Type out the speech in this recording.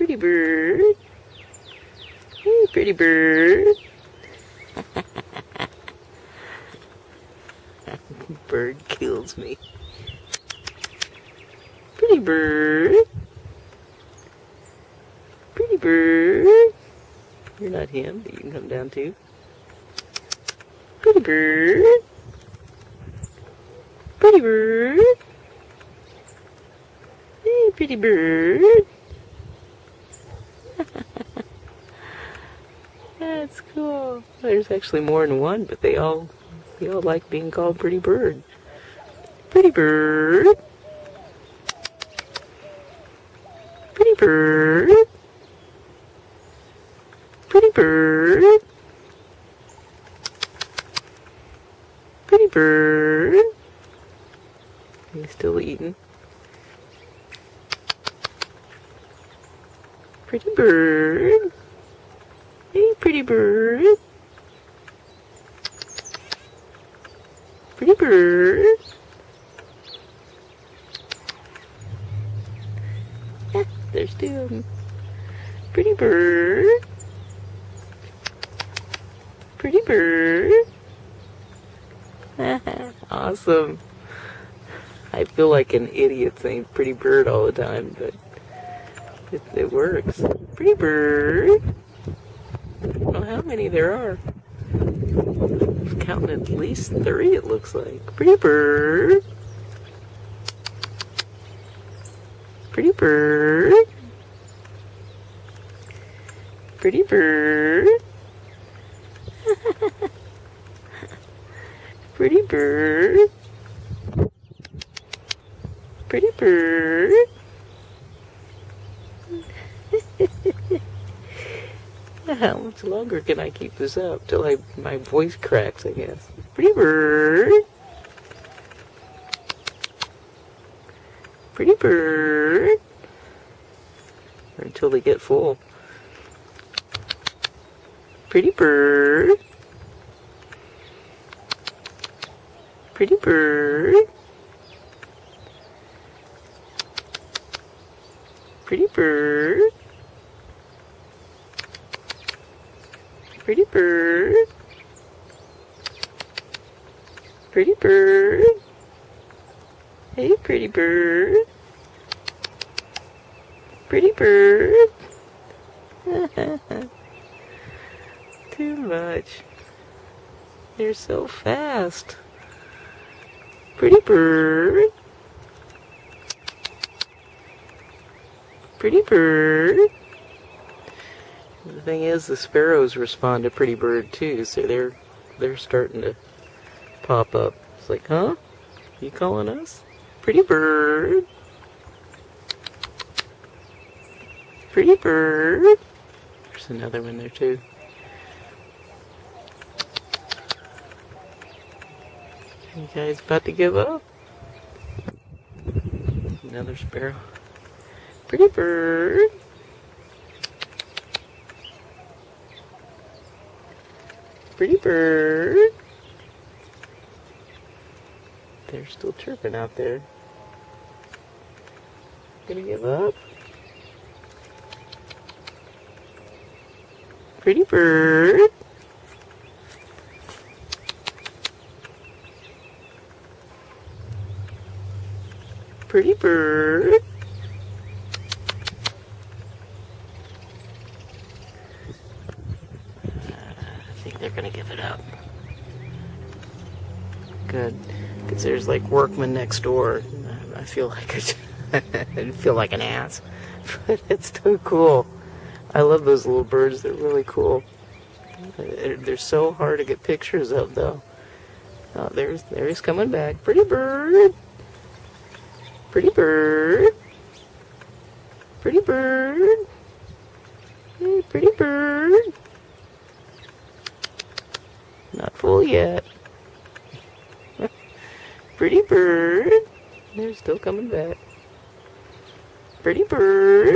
Pretty bird. Hey, pretty bird. Bird kills me. Pretty bird. Pretty bird. You're not him, but you can come down too. Pretty bird. Pretty bird. Hey, pretty bird. That's cool. There's actually more than one, but they all like being called pretty bird. Pretty bird. Pretty bird. Pretty bird. Pretty bird. He's still eating. Pretty bird. Hey, pretty bird. Pretty bird. Ah, there's two of them. Pretty bird. Pretty bird. Awesome. I feel like an idiot saying pretty bird all the time, but it works. Pretty bird. I don't know how many there are. I'm counting at least 3, it looks like. Pretty bird. Pretty bird. Pretty bird. Pretty bird. Pretty bird. How much longer can I keep this up till my voice cracks, I guess. Pretty bird. Pretty bird. Or until they get full. Pretty bird. Pretty bird. Pretty bird. Pretty bird. Pretty bird. Hey, pretty bird. Pretty bird. Too much. They're so fast. Pretty bird. Pretty bird. The thing is, the sparrows respond to pretty bird too, so they're starting to pop up. It's like, huh? You calling us? Pretty bird. Pretty bird. There's another one there too. You guys about to give up? Another sparrow. Pretty bird. Pretty bird. They're still chirping out there. Gonna give up? Pretty bird. Pretty bird. I think they're gonna give it up. Good, because there's like workmen next door. I feel like I feel like an ass, but it's still cool. I love those little birds. They're really cool. They're so hard to get pictures of, though. Oh, there he's coming back. Pretty bird. Pretty bird. Pretty bird. Hey, pretty bird. Not full yet. Pretty bird. They're still coming back. Pretty bird.